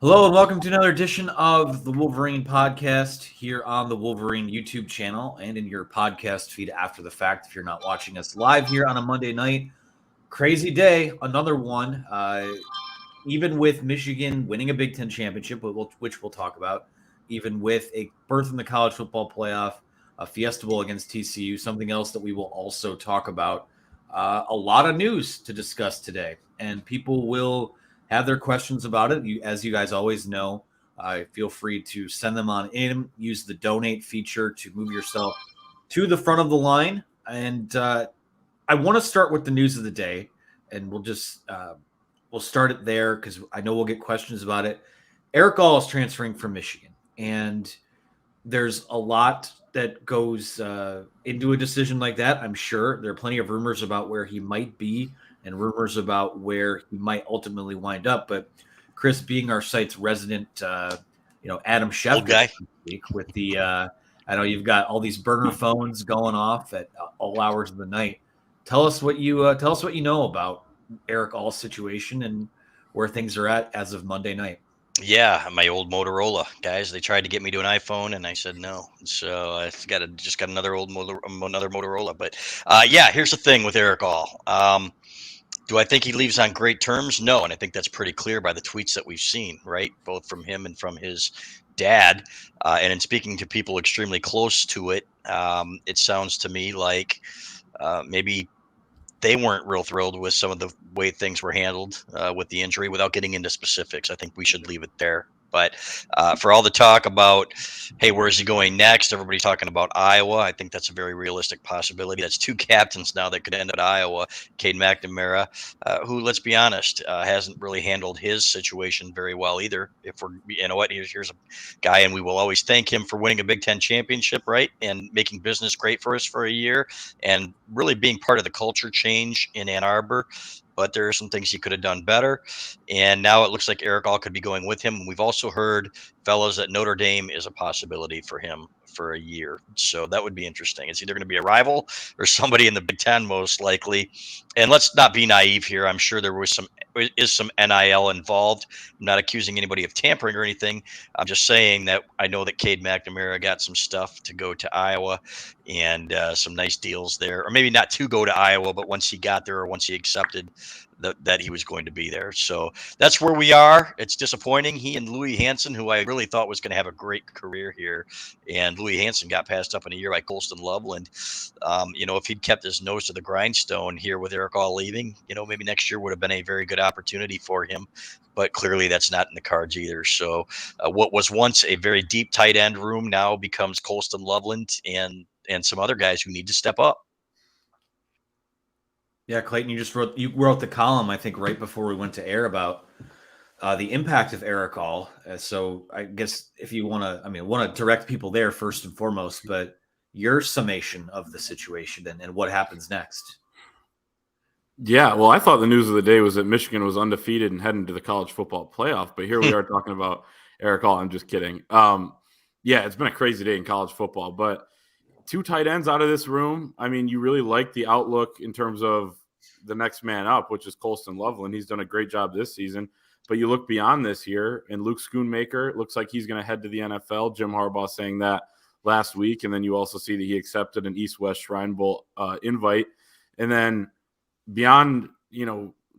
Hello and welcome to another edition of the Wolverine podcast here on the Wolverine YouTube channel and in your podcast feed after the fact. If you're not watching us live here on a Monday night, crazy day, another one. Even with Michigan winning a Big Ten championship, which we'll talk about, even with a berth in the college football playoff, a Fiesta Bowl against TCU, something else that we will also talk about. A lot of news to discuss today, and people will have their questions about it. As you guys always know, feel free to send them on in. Use the donate feature to move yourself to the front of the line. And I want to start with the news of the day, and we'll start it there because I know we'll get questions about it. Erick is transferring from Michigan, and there's a lot that goes into a decision like that. I'm sure there are plenty of rumors about where he might be and rumors about where he might ultimately wind up. But Chris, being our site's resident, Adam Schefter with the, I know you've got all these burner phones going off at all hours of the night. Tell us what you know about Erick All's situation and where things are at as of Monday night. Yeah, my old Motorola guys. They tried to get me to an iPhone, and I said no. So I just got another another Motorola. But yeah, here's the thing with Erick All. Do I think he leaves on great terms? No, and I think that's pretty clear by the tweets that we've seen, right? Both from him and from his dad. And in speaking to people extremely close to it, it sounds to me like maybe they weren't real thrilled with some of the way things were handled with the injury. Without getting into specifics, I think we should leave it there. But for all the talk about, hey, where is he going next? Everybody's talking about Iowa. I think that's a very realistic possibility. That's two captains now that could end up at Iowa. Cade McNamara, who, let's be honest, hasn't really handled his situation very well either. If we're, here's a guy, and we will always thank him for winning a Big Ten championship, right, and making business great for us for a year, and really being part of the culture change in Ann Arbor. But there are some things he could have done better. And now it looks like Erick All could be going with him. We've also heard, fellas, that Notre Dame is a possibility for him for a year. So that would be interesting. It's either going to be a rival or somebody in the Big Ten, most likely. And let's not be naive here. I'm sure there was some NIL involved. I'm not accusing anybody of tampering or anything. I'm just saying that I know that Cade McNamara got some stuff to go to Iowa and some nice deals there, or maybe not to go to Iowa, but once he got there or once he accepted that he was going to be there. So that's where we are. It's disappointing. He and Louis Hansen, who I really thought was going to have a great career here, and Louis Hansen got passed up in a year by Colston Loveland. If he'd kept his nose to the grindstone here with Erick All leaving, maybe next year would have been a very good opportunity for him. But clearly that's not in the cards either. So what was once a very deep tight end room now becomes Colston Loveland and some other guys who need to step up. Yeah, Clayton, you wrote the column, I think, right before we went to air about the impact of Erick All. So I guess if you want to direct people there first and foremost, but your summation of the situation and what happens next. Yeah, well, I thought the news of the day was that Michigan was undefeated and heading to the college football playoff, but here we are talking about Erick All. I'm just kidding. Yeah, it's been a crazy day in college football, but two tight ends out of this room. I mean, you really like the outlook in terms of the next man up, which is Colston Loveland. He's done a great job this season, but you look beyond this here, and Luke Schoonmaker looks like he's going to head to the NFL. Jim Harbaugh saying that last week, and then you also see that he accepted an East-West Shrine Bowl invite. And then beyond,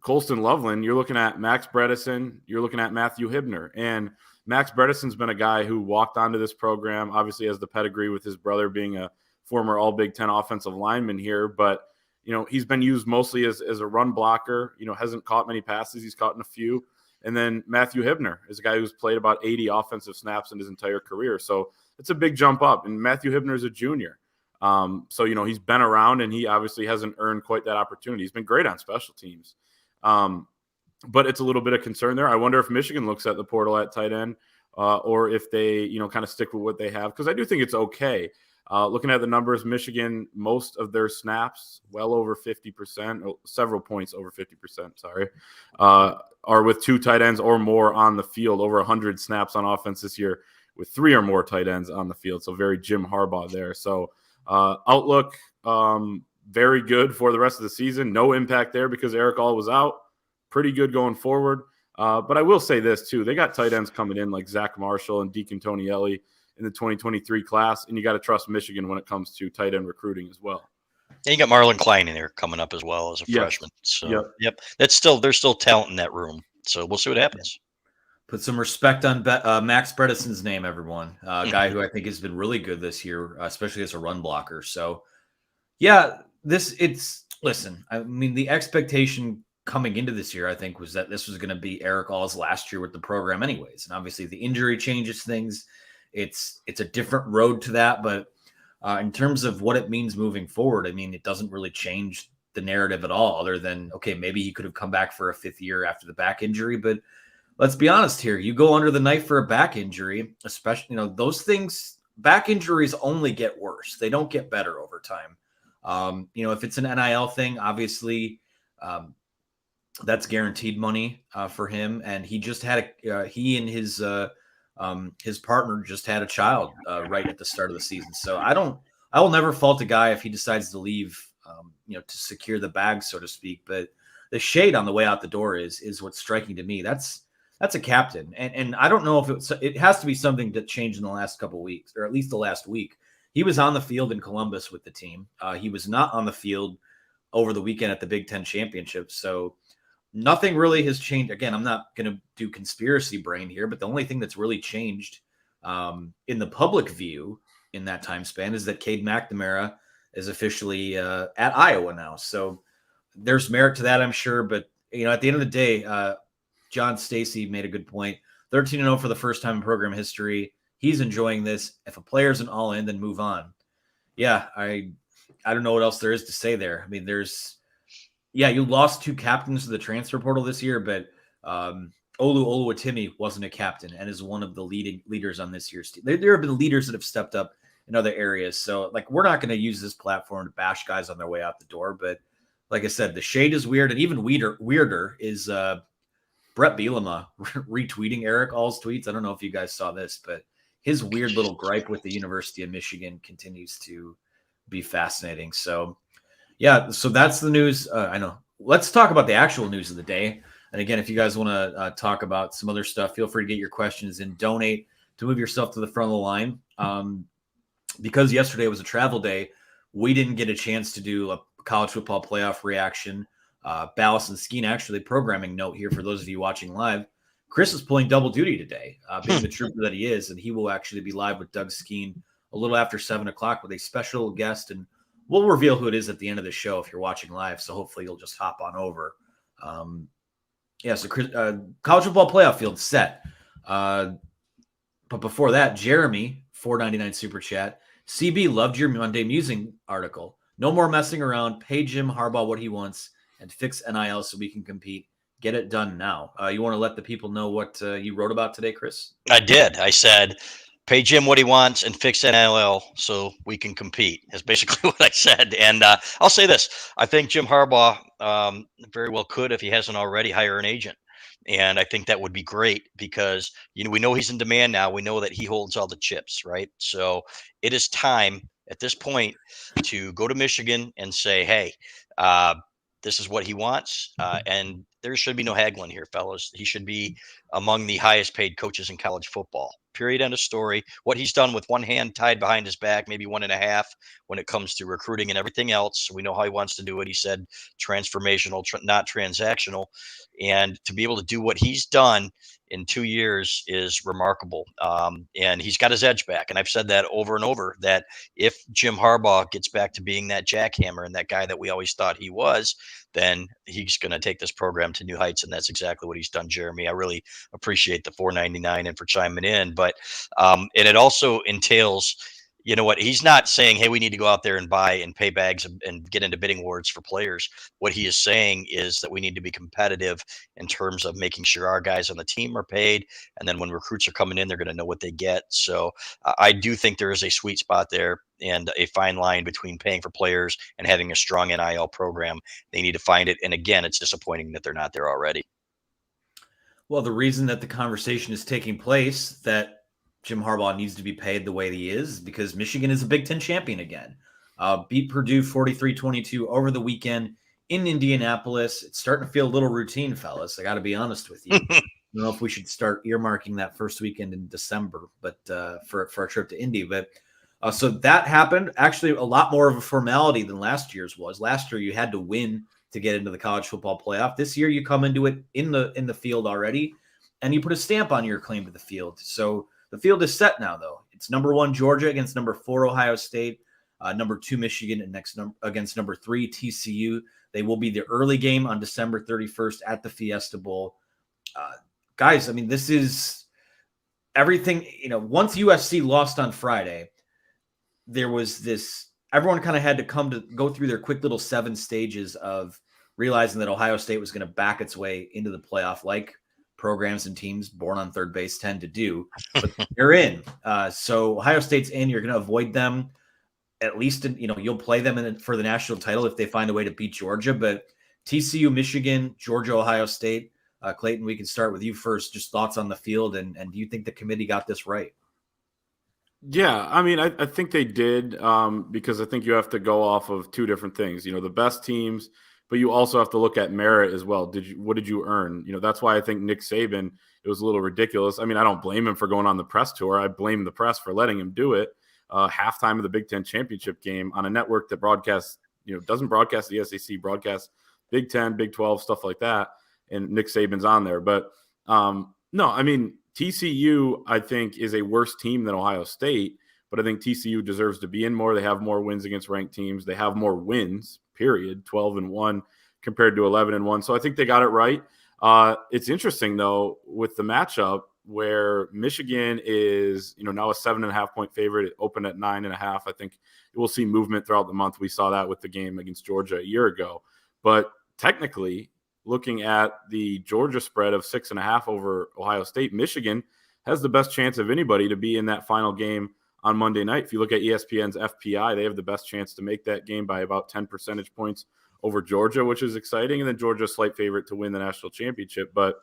Colston Loveland, you're looking at Max Bredesen, you're looking at Matthew Hibner, and Max Bredesen's been a guy who walked onto this program, obviously has the pedigree with his brother being a former All-Big Ten offensive lineman here, but, he's been used mostly as a run blocker, hasn't caught many passes. He's caught in a few. And then Matthew Hibner is a guy who's played about 80 offensive snaps in his entire career. So it's a big jump up. And Matthew Hibner is a junior. So, he's been around and he obviously hasn't earned quite that opportunity. He's been great on special teams. But it's a little bit of concern there. I wonder if Michigan looks at the portal at tight end or if they, kind of stick with what they have. Because I do think it's okay. Looking at the numbers, Michigan, most of their snaps, well over 50%, several points over 50%, are with two tight ends or more on the field, over 100 snaps on offense this year with three or more tight ends on the field. So very Jim Harbaugh there. So outlook, very good for the rest of the season. No impact there because Erick All was out. Pretty good going forward. But I will say this too: they got tight ends coming in like Zach Marshall and Deacon Tonielli in the 2023 class, and you got to trust Michigan when it comes to tight end recruiting as well. And you got Marlon Klein in there coming up as well as a Yes. freshman. So, yep, there's still talent in that room. So we'll see what happens. Put some respect on Max Bredeson's name, everyone. A guy who I think has been really good this year, especially as a run blocker. So, yeah, listen, I mean, the expectation coming into this year, I think, was that this was going to be Erick All's last year with the program anyways. And obviously the injury changes things. It's a different road to that. But in terms of what it means moving forward, I mean, it doesn't really change the narrative at all, other than, okay, maybe he could have come back for a 5th year after the back injury. But let's be honest here. You go under the knife for a back injury, especially, those things, back injuries only get worse. They don't get better over time. If it's an NIL thing, obviously that's guaranteed money for him. And he just had he and his partner just had a child right at the start of the season. So I will never fault a guy if he decides to leave, to secure the bag, so to speak. But the shade on the way out the door is what's striking to me. That's a captain. And I don't know if it has to be something that changed in the last couple of weeks, or at least the last week. He was on the field in Columbus with the team. He was not on the field over the weekend at the Big Ten Championship. So nothing really has changed. Again, I'm not going to do conspiracy brain here, but the only thing that's really changed in the public view in that time span is that Cade McNamara is officially at Iowa now. So there's merit to that, I'm sure. But, at the end of the day, John Stacy made a good point. 13-0 for the first time in program history. He's enjoying this. If a player's an all-in, then move on. Yeah, I don't know what else there is to say there. I mean, you lost 2 captains to the transfer portal this year, but Olu Oluwatimi wasn't a captain and is one of the leading leaders on this year's team. There have been leaders that have stepped up in other areas. So, we're not going to use this platform to bash guys on their way out the door. But like I said, the shade is weird. And even weirder is Brett Bielema retweeting Erick All's tweets. I don't know if you guys saw this, but his weird little gripe with the University of Michigan continues to be fascinating. So, yeah, so that's the news. I know. Let's talk about the actual news of the day. And again, if you guys want to talk about some other stuff, feel free to get your questions in. Donate to move yourself to the front of the line. Because yesterday was a travel day, we didn't get a chance to do a college football playoff reaction. Balas and Skeen, actually, programming note here for those of you watching live. Chris is pulling double duty today, being the trooper that he is, and he will actually be live with Doug Skeen a little after 7 o'clock with a special guest, and we'll reveal who it is at the end of the show if you're watching live, so hopefully you'll just hop on over. So Chris, college football playoff field set. But before that, Jeremy, $4.99 super chat. CB loved your Monday Musing article. No more messing around. Pay Jim Harbaugh what he wants and fix NIL so we can compete. Get it done now. You want to let the people know what you wrote about today, Chris? I did. I said, pay Jim what he wants and fix NIL so we can compete. That's basically what I said. And I'll say this. I think Jim Harbaugh very well could, if he hasn't already, hire an agent. And I think that would be great because, we know he's in demand now. We know that he holds all the chips, right? So it is time at this point to go to Michigan and say, hey, this is what he wants. And there should be no haggling here, fellas. He should be among the highest paid coaches in college football. Period. End of story. What he's done with one hand tied behind his back, maybe one and a half, when it comes to recruiting and everything else. We know how he wants to do it. He said transformational, not transactional. And to be able to do what he's done in 2 years is remarkable. And he's got his edge back. And I've said that over and over, that if Jim Harbaugh gets back to being that jackhammer and that guy that we always thought he was, then he's going to take this program to new heights. And that's exactly what he's done, Jeremy. I really appreciate the $4.99 and for chiming in. But and it also entails, he's not saying, hey, we need to go out there and buy and pay bags and get into bidding wars for players. What he is saying is that we need to be competitive in terms of making sure our guys on the team are paid. And then when recruits are coming in, they're going to know what they get. So I do think there is a sweet spot there and a fine line between paying for players and having a strong NIL program. They need to find it. And again, it's disappointing that they're not there already. Well, the reason that the conversation is taking place that Jim Harbaugh needs to be paid the way he is because Michigan is a Big Ten champion again. Beat Purdue 43-22 over the weekend in Indianapolis. It's starting to feel a little routine, fellas. I got to be honest with you. I don't know if we should start earmarking that first weekend in December, but for a trip to Indy. But so that happened. Actually, a lot more of a formality than last year's was. Last year, you had to win to get into the college football playoff. This year, you come into it in the field already, and you put a stamp on your claim to the field. So the field is set now, though. It's number 1 Georgia against number 4 Ohio State, number 2 Michigan, and against number 3 TCU. They will be the early game on December 31st at the Fiesta Bowl. Guys, I mean, this is everything. Once USC lost on Friday, there was this. Everyone kind of had to go through their quick little 7 stages of realizing that Ohio State was going to back its way into the playoff, like programs and teams born on third base tend to do. But they're in. So Ohio State's in. You're going to avoid them. At least, you'll play them for the national title if they find a way to beat Georgia. But TCU, Michigan, Georgia, Ohio State. Clayton, we can start with you first. Just thoughts on the field, and do you think the committee got this right? Yeah, I mean, I think they did because I think you have to go off of 2 different things. The best teams, but you also have to look at merit as well. What did you earn? That's why I think Nick Saban, it was a little ridiculous. I mean, I don't blame him for going on the press tour. I blame the press for letting him do it. Halftime of the Big Ten championship game on a network that broadcasts, doesn't broadcast the SEC, broadcasts Big Ten, Big 12, stuff like that. And Nick Saban's on there. But no, I mean, TCU, I think, is a worse team than Ohio State, but I think TCU deserves to be in more. They have more wins against ranked teams. They have more wins, period, 12-1 compared to 11-1. So I think they got it right. It's interesting, though, with the matchup where Michigan is, now a 7.5-point favorite. It opened at 9.5. I think we'll see movement throughout the month. We saw that with the game against Georgia a year ago. But technically, looking at the Georgia spread of 6.5 over Ohio State, Michigan has the best chance of anybody to be in that final game on Monday night. If you look at ESPN's FPI, they have the best chance to make that game by about 10 percentage points over Georgia, which is exciting. And then Georgia, slight favorite to win the national championship. But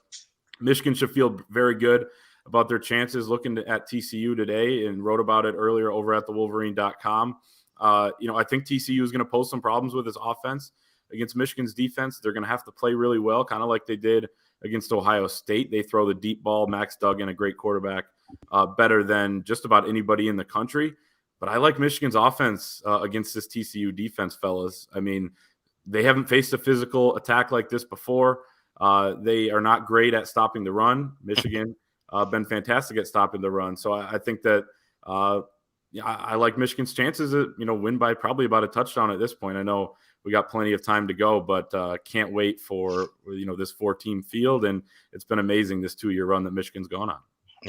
Michigan should feel very good about their chances. Looking at TCU today and wrote about it earlier over at thewolverine.com. I think TCU is going to pose some problems with his offense against Michigan's defense. They're going to have to play really well, kind of like they did against Ohio State. They throw the deep ball. Max Duggan, a great quarterback, better than just about anybody in the country. But I like Michigan's offense against this TCU defense, fellas. I mean, they haven't faced a physical attack like this before. They are not great at stopping the run. Michigan been fantastic at stopping the run. So I think that I like Michigan's chances to win by probably about a touchdown at this point. I know we got plenty of time to go, but can't wait for this 4-team field. And it's been amazing this 2-year run that Michigan's gone on.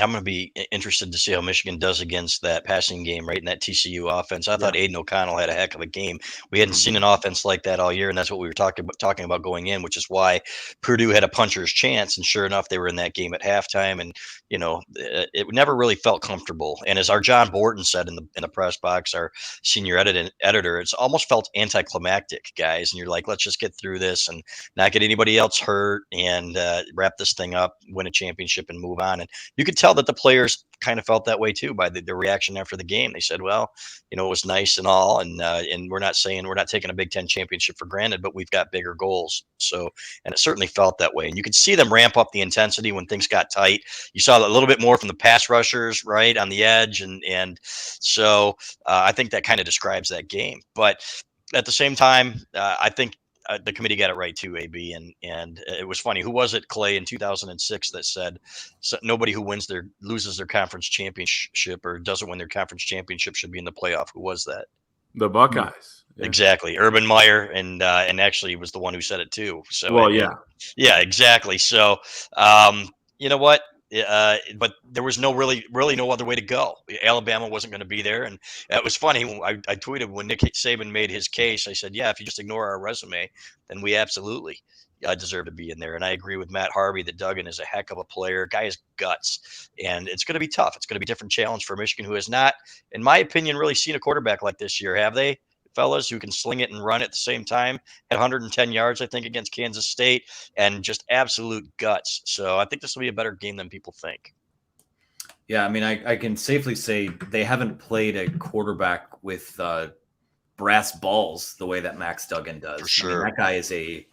I'm going to be interested to see how Michigan does against that passing game, right, in that TCU offense. I thought Aiden O'Connell had a heck of a game. We hadn't seen an offense like that all year, and that's what we were talking about going in, which is why Purdue had a puncher's chance. And sure enough, they were in that game at halftime, and it never really felt comfortable. And as our John Borton said in the press box, our senior editor, it's almost felt anticlimactic, guys. And you're like, let's just get through this and not get anybody else hurt and wrap this thing up, win a championship, and move on. And you could tell that the players kind of felt that way too by the reaction after the game. They said, well, it was nice and all. And we're not taking a Big Ten championship for granted, but we've got bigger goals. So, and it certainly felt that way. And you could see them ramp up the intensity when things got tight. You saw a little bit more from the pass rushers, right, on the edge. And so I think that kind of describes that game. But at the same time, I think the committee got it right too, AB, and it was funny. Who was it, Clay, in 2006 that said nobody who loses their conference championship or doesn't win their conference championship should be in the playoff? Who was that? The Buckeyes. Yeah. Exactly, Urban Meyer, and actually was the one who said it too. So well, yeah, exactly. So you know what? But there was really no other way to go. Alabama wasn't going to be there. And it was funny. I tweeted when Nick Saban made his case, I said, yeah, if you just ignore our resume, then we absolutely deserve to be in there. And I agree with Matt Harvey that Duggan is a heck of a player. Guy has guts. And it's going to be tough. It's going to be a different challenge for Michigan, who has not, in my opinion, really seen a quarterback like this year, have they? Fellas who can sling it and run at the same time, at 110 yards, I think, against Kansas State, and just absolute guts. So I think this will be a better game than people think. Yeah, I mean, I can safely say they haven't played a quarterback with brass balls the way that Max Duggan does. For sure. I mean,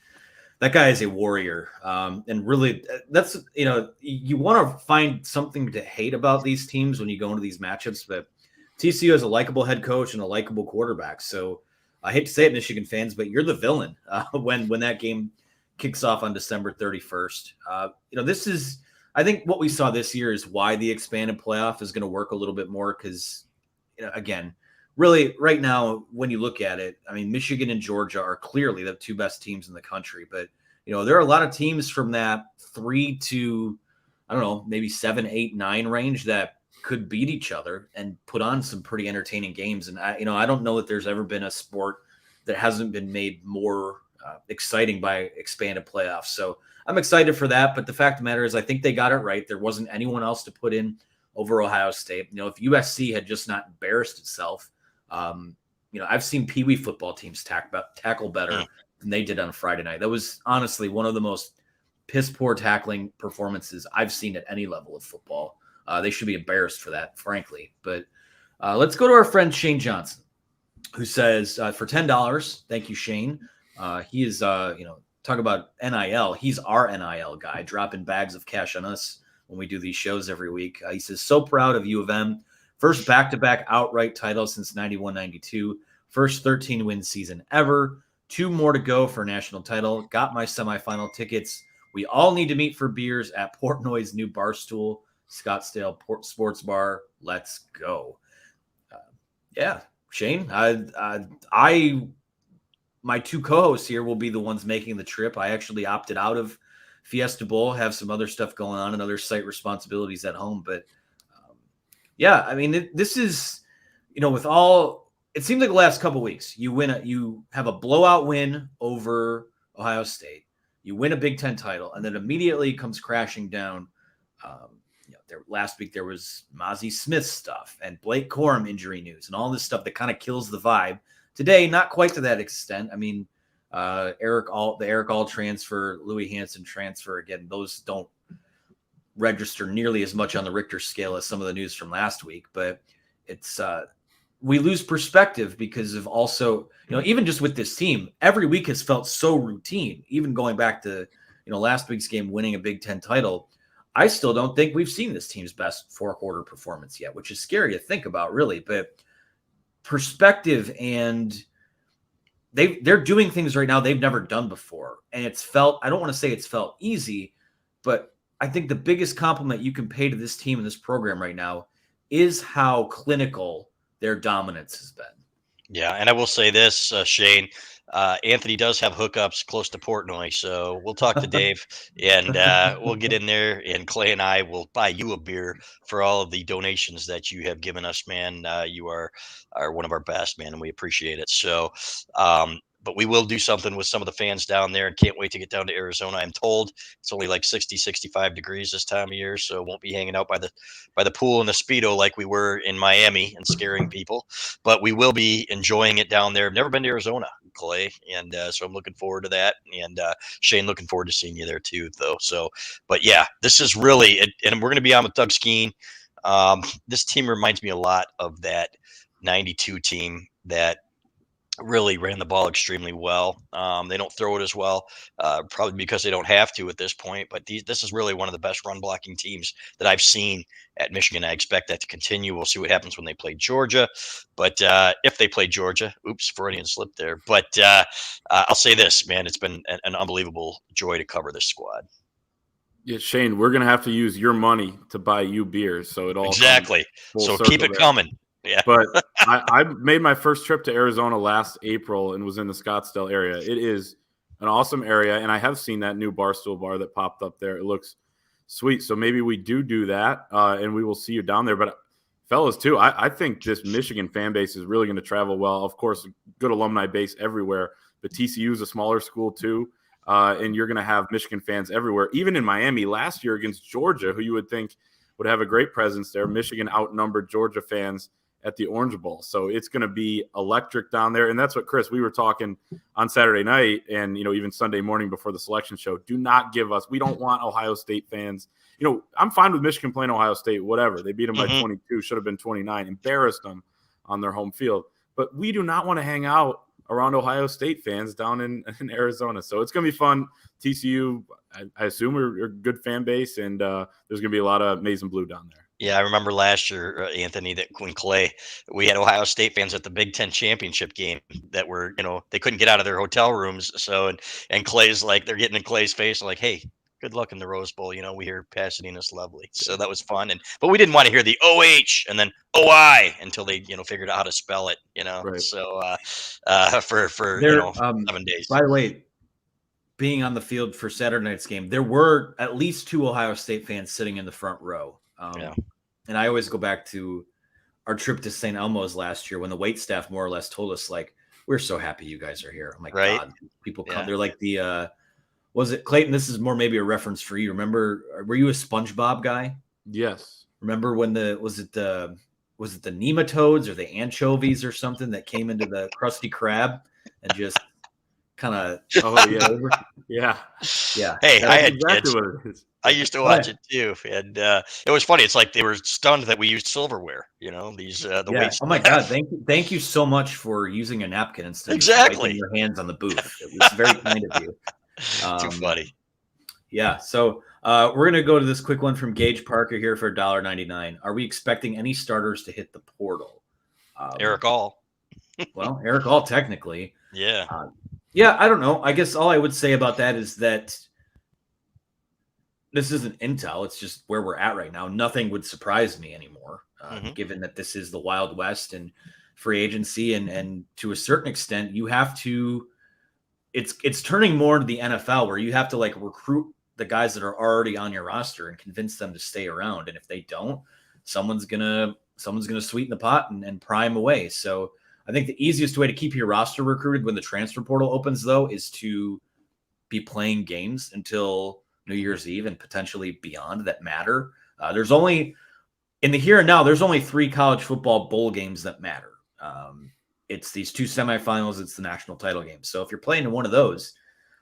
that guy is a warrior. And really, that's, you want to find something to hate about these teams when you go into these matchups, but TCU has a likable head coach and a likable quarterback. So I hate to say it, Michigan fans, but you're the villain when that game kicks off on December 31st. This is, I think what we saw this year is why the expanded playoff is going to work a little bit more because, again, really right now, when you look at it, I mean, Michigan and Georgia are clearly the two best teams in the country, but there are a lot of teams from that 3 to, I don't know, maybe 7, 8, 9 range that could beat each other and put on some pretty entertaining games. And I don't know that there's ever been a sport that hasn't been made more exciting by expanded playoffs. So I'm excited for that. But the fact of the matter is, I think they got it right. There wasn't anyone else to put in over Ohio State. If USC had just not embarrassed itself, I've seen Pee Wee football teams tackle better than they did on Friday night. That was honestly one of the most piss poor tackling performances I've seen at any level of football. They should be embarrassed for that, frankly. But let's go to our friend Shane Johnson, who says for $10, thank you, Shane. He is, talk about NIL. He's our NIL guy, dropping bags of cash on us when we do these shows every week. He says, so proud of U of M. First back-to-back outright title since 91-92. First 13-win season ever. 2 more to go for a national title. Got my semifinal tickets. We all need to meet for beers at Portnoy's new Barstool Scottsdale Sports Bar. Let's go. Yeah, Shane, my 2 co-hosts here will be the ones making the trip. I actually opted out of Fiesta Bowl, have some other stuff going on and other site responsibilities at home. But yeah, I mean, this is, with all, it seems like the last couple of weeks, you have a blowout win over Ohio State. You win a Big Ten title, and then immediately comes crashing down. Last week there was Mozzie Smith stuff and Blake Corum injury news and all this stuff that kind of kills the vibe. Today, not quite to that extent. I mean, the Erick All transfer, Louis Hansen transfer, again, those don't register nearly as much on the Richter scale as some of the news from last week. But it's we lose perspective because of also, even just with this team, every week has felt so routine. Even going back to last week's game, winning a Big Ten title, I still don't think we've seen this team's best 4-quarter performance yet, which is scary to think about, really. But perspective, and they're doing things right now they've never done before. And it's felt, I don't want to say it's felt easy, but I think the biggest compliment you can pay to this team and this program right now is how clinical their dominance has been. Yeah, and I will say this, Shane, Anthony does have hookups close to Portnoy, so we'll talk to Dave and we'll get in there, and Clay and I will buy you a beer for all of the donations that you have given us, man. You are one of our best, man, and we appreciate it. So, but we will do something with some of the fans down there, and can't wait to get down to Arizona. I'm told it's only like 60, 65 degrees this time of year, so won't be hanging out by the pool in the Speedo like we were in Miami and scaring people. But we will be enjoying it down there. I've never been to Arizona, Clay, and so I'm looking forward to that. And Shane, looking forward to seeing you there too, though. So, but yeah, this is really, and we're going to be on with Doug Skeen. This team reminds me a lot of that 92 team that really ran the ball extremely well. They don't throw it as well, probably because they don't have to at this point. But this is really one of the best run blocking teams that I've seen at Michigan. I expect that to continue. We'll see what happens when they play Georgia. But if they play Georgia, oops, Freudian slip there. But I'll say this, man, it's been an unbelievable joy to cover this squad. Yeah, Shane, we're going to have to use your money to buy you beers. So it all exactly. So keep it coming. Yeah. But I made my first trip to Arizona last April and was in the Scottsdale area. It is an awesome area, and I have seen that new Barstool bar that popped up there. It looks sweet. So maybe we do that, and we will see you down there. But fellas, too, I think this Michigan fan base is really going to travel well. Of course, good alumni base everywhere, but TCU is a smaller school too, and you're going to have Michigan fans everywhere. Even in Miami last year against Georgia, who you would think would have a great presence there, Michigan outnumbered Georgia fans at the Orange Bowl. So it's going to be electric down there. And that's what, Chris, we were talking on Saturday night and, even Sunday morning before the selection show. Do not give us – we don't want Ohio State fans. I'm fine with Michigan playing Ohio State, whatever. They beat them by 22, should have been 29, embarrassed them on their home field. but we do not want to hang out around Ohio State fans down in Arizona. So it's going to be fun. TCU, I assume, are a good fan base, and there's going to be a lot of maize and blue down there. Yeah, I remember last year, Anthony, that when Clay, we had Ohio State fans at the Big Ten championship game that were, they couldn't get out of their hotel rooms. So, and Clay's like, they're getting in Clay's face, like, hey, good luck in the Rose Bowl. We hear Pasadena's lovely. So that was fun. But we didn't want to hear the OH and then OI until they, figured out how to spell it, Right. So, for 7 days. By the way, being on the field for Saturday night's game, there were at least 2 Ohio State fans sitting in the front row. And I always go back to our trip to St. Elmo's last year when the wait staff more or less told us, like, we're so happy you guys are here. I'm like, right? God, people come. Yeah. They're like was it Clayton? This is more maybe a reference for you. Remember, were you a SpongeBob guy? Yes. Remember when was it the nematodes or the anchovies or something that came into the Krusty Krab and just kind of yeah. Hey, I had exactly kids. what it is. I used to watch it too, and it was funny. It's like they were stunned that we used silverware. These the weights. Oh my God! Thank you so much for using a napkin instead of wiping your hands on the booth. It was very kind of you. Too funny. Yeah. So we're gonna go to this quick one from Gage Parker here for $1.99. Are we expecting any starters to hit the portal? Erick All. Well, Erick All technically. Yeah. Yeah. I don't know. I guess all I would say about that is that this isn't intel. It's just where we're at right now. Nothing would surprise me anymore, given that this is the Wild West and free agency. And to a certain extent, you have to – it's turning more into the NFL where you have to, like, recruit the guys that are already on your roster and convince them to stay around. And if they don't, someone's gonna sweeten the pot and prime away. So I think the easiest way to keep your roster recruited when the transfer portal opens, though, is to be playing games until – New Year's Eve and potentially beyond that matter. There's only in the here and now, there's only 3 college football bowl games that matter. It's these 2 semifinals. It's the national title game. So if you're playing in one of those,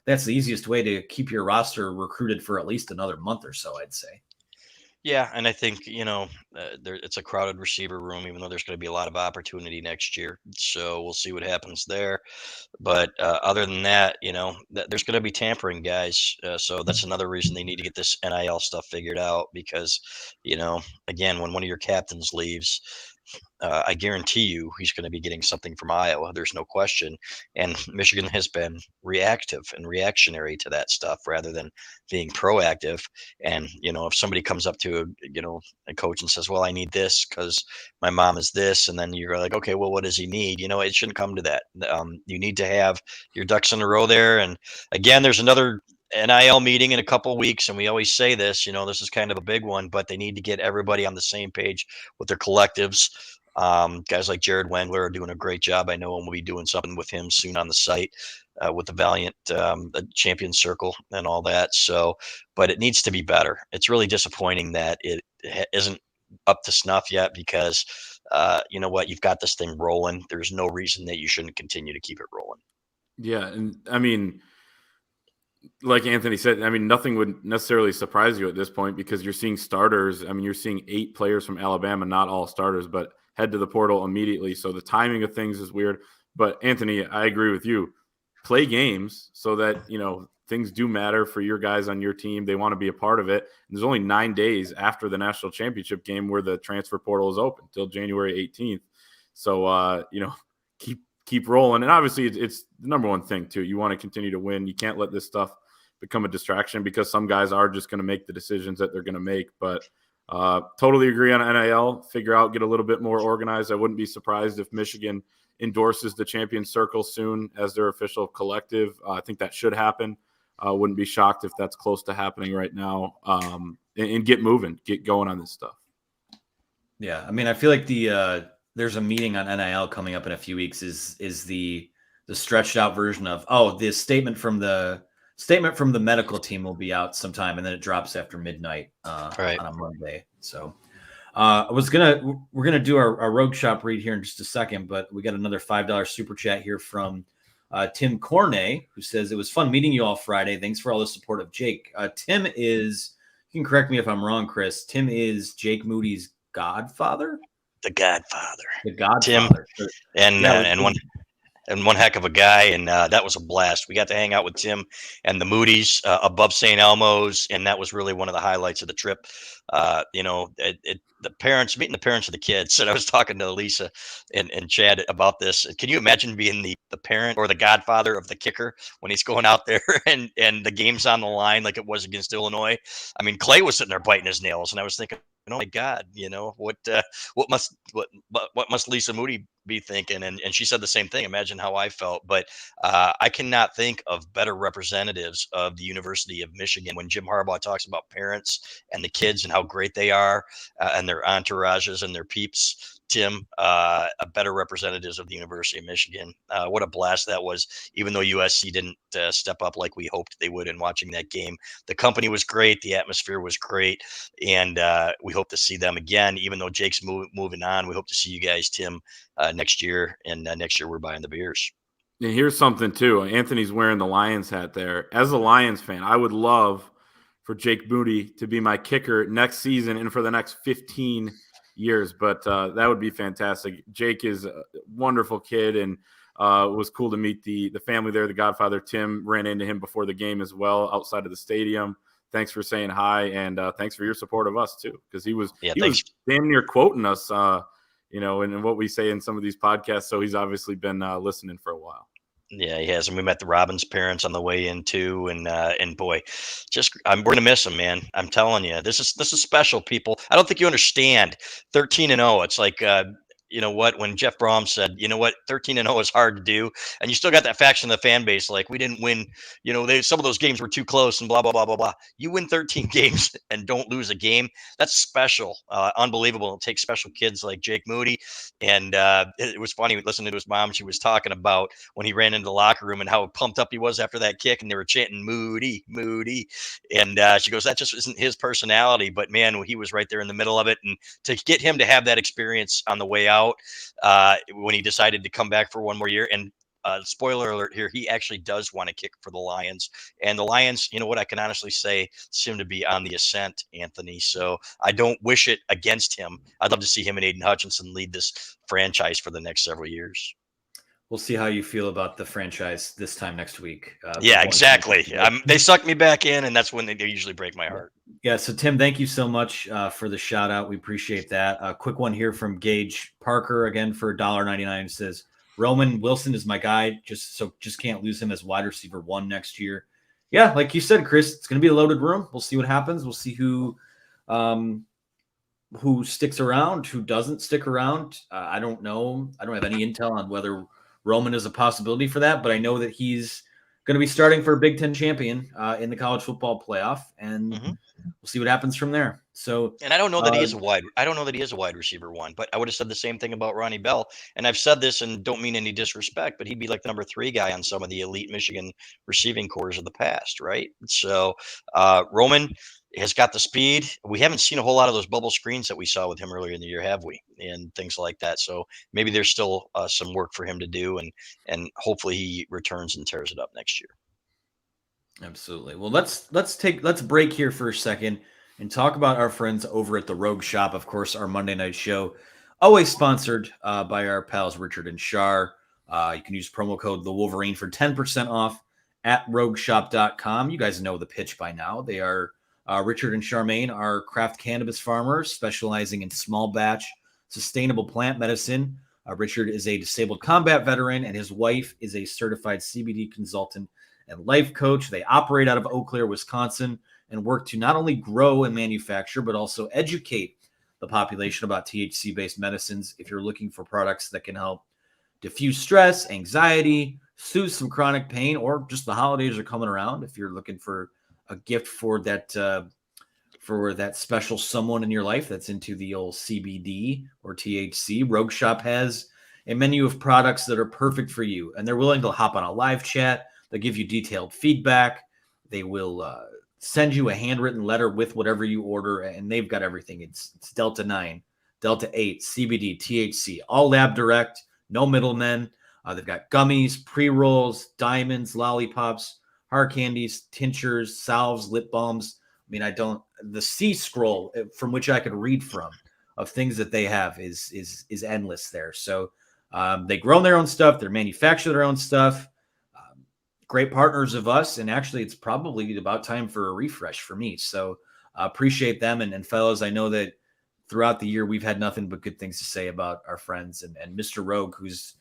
that's the easiest way to keep your roster recruited for at least another month or so, I'd say. Yeah, and I think it's a crowded receiver room, even though there's going to be a lot of opportunity next year. So we'll see what happens there. But other than that, there's going to be tampering, guys. So that's another reason they need to get this NIL stuff figured out because, again, when one of your captains leaves, I guarantee you he's going to be getting something from Iowa. There's no question. And Michigan has been reactive and reactionary to that stuff rather than being proactive. And, if somebody comes up to a coach and says, well, I need this because my mom is this. And then you're like, okay, well, what does he need? It shouldn't come to that. You need to have your ducks in a row there. And again, there's another NIL meeting in a couple of weeks, and we always say this, this is kind of a big one, but they need to get everybody on the same page with their collectives. Guys like Jared Wangler are doing a great job. I know we'll be doing something with him soon on the site with the Valiant the Champion Circle and all that. So, but it needs to be better. It's really disappointing that it isn't up to snuff yet because you know what? You've got this thing rolling. There's no reason that you shouldn't continue to keep it rolling. Yeah, and I mean, like Anthony said, nothing would necessarily surprise you at this point because you're seeing starters. You're seeing 8 players from Alabama, not all starters, but head to the portal immediately. So the timing of things is weird. But Anthony, I agree with you. Play games so that, things do matter for your guys on your team. They want to be a part of it. And there's only 9 days after the national championship game where the transfer portal is open till January 18th. So, keep rolling. And obviously it's the number one thing too. You want to continue to win. You can't let this stuff become a distraction because some guys are just going to make the decisions that they're going to make. But totally agree on NIL, figure out, get a little bit more organized. I wouldn't be surprised if Michigan endorses the Champion Circle soon as their official collective. I think that should happen. Wouldn't be shocked if that's close to happening right now. And get moving, get going on this stuff. Yeah. I feel like there's a meeting on NIL coming up in a few weeks is the stretched out version of, the statement from the medical team will be out sometime. And then it drops after midnight on a Monday. So we're going to do our road shop read here in just a second, but we got another $5 super chat here from Tim Corney, who says, it was fun meeting you all Friday. Thanks for all the support of Jake. Tim is, you can correct me if I'm wrong, Chris. Tim is Jake Moody's godfather. the Godfather. The Godfather. Tim, and Yeah, one heck of a guy, and that was a blast. We got to hang out with Tim and the Moody's above St. Elmo's, and that was really one of the highlights of the trip. The parents, meeting the parents of the kids, and I was talking to Lisa and Chad about this. Can you imagine being the parent or the godfather of the kicker when he's going out there and the game's on the line like it was against Illinois? I mean, Clay was sitting there biting his nails, and I was thinking, oh my God, what must Lisa Moody be thinking? And she said the same thing. Imagine how I felt. But I cannot think of better representatives of the University of Michigan when Jim Harbaugh talks about parents and the kids and how great they are and their entourages and their peeps. Tim, better representatives of the University of Michigan. What a blast that was, even though USC didn't step up like we hoped they would in watching that game. The company was great. The atmosphere was great. And we hope to see them again, even though Jake's moving on. We hope to see you guys, Tim, next year. And next year we're buying the beers. And here's something, too. Anthony's wearing the Lions hat there. As a Lions fan, I would love for Jake Moody to be my kicker next season and for the next 15 years, but that would be fantastic. Jake is a wonderful kid, and it was cool to meet the family there. The Godfather, Tim, ran into him before the game as well outside of the stadium. Thanks for saying hi, and thanks for your support of us too, because he was damn near quoting us, and what we say in some of these podcasts. So he's obviously been listening for a while. Yeah, he has, and we met the Robbins parents on the way in too, and boy, we're gonna miss him, man. I'm telling you, this is special, people. I don't think you understand. 13-0. It's like you know what? When Jeff Broome said, you know what, 13-0 is hard to do, and you still got that faction of the fan base, like we didn't win. Some of those games were too close, and blah blah blah blah blah. You win 13 games and don't lose a game. That's special, unbelievable. It takes special kids like Jake Moody, and it was funny listening to his mom. She was talking about when he ran into the locker room and how pumped up he was after that kick, and they were chanting Moody, Moody, and she goes, that just isn't his personality. But man, he was right there in the middle of it, and to get him to have that experience on the way out when he decided to come back for one more year. And spoiler alert here, he actually does want to kick for the Lions. And the Lions, you know what, I can honestly say, seem to be on the ascent, Anthony. So I don't wish it against him. I'd love to see him and Aiden Hutchinson lead this franchise for the next several years. We'll see how you feel about the franchise this time next week. Yeah, exactly. They suck me back in, and that's when they usually break my heart. Yeah, so Tim, thank you so much for the shout out. We appreciate that. A quick one here from Gage Parker, again for $1.99, says, Roman Wilson is my guy, just can't lose him as wide receiver 1 next year. Yeah, like you said, Chris, it's going to be a loaded room. We'll see what happens. We'll see who sticks around, who doesn't stick around. I don't know. I don't have any intel on whether Roman is a possibility for that, but I know that he's going to be starting for a Big Ten champion in the college football playoff, and we'll see what happens from there. So, and I don't know that he is a wide receiver 1, but I would have said the same thing about Ronnie Bell. And I've said this and don't mean any disrespect, but he'd be like the number 3 guy on some of the elite Michigan receiving cores of the past, right? So Roman has got the speed. We haven't seen a whole lot of those bubble screens that we saw with him earlier in the year, have we? And things like that. So maybe there's still some work for him to do, and hopefully he returns and tears it up next year. Absolutely. Well, let's break here for a second and talk about our friends over at the Rogue Shop. Of course, our Monday night show, always sponsored by our pals Richard and Shar. You can use promo code The Wolverine for 10% off at rogueshop.com. You guys know the pitch by now. They are Richard and Charmaine are craft cannabis farmers specializing in small batch, sustainable plant medicine. Richard is a disabled combat veteran, and his wife is a certified CBD consultant and life coach. They operate out of Eau Claire, Wisconsin, and work to not only grow and manufacture, but also educate the population about THC-based medicines. If you're looking for products that can help diffuse stress, anxiety, soothe some chronic pain, or just the holidays are coming around, if you're looking for a gift for that special someone in your life that's into the old CBD or THC, Rogue Shop has a menu of products that are perfect for you, and they're willing to hop on a live chat. They'll give you detailed feedback. They will send you a handwritten letter with whatever you order, and they've got everything. It's Delta 9, Delta 8, CBD, THC, all lab direct, no middlemen. They've got gummies, pre-rolls, diamonds, lollipops, hard candies, tinctures, salves, lip balms. I mean, the C scroll from which I could read from of things that they have is endless there. So they grow their own stuff, they manufacture their own stuff. Great partners of us, and actually, it's probably about time for a refresh for me. So appreciate them, and fellas, I know that throughout the year we've had nothing but good things to say about our friends and Mr. Rogue, who's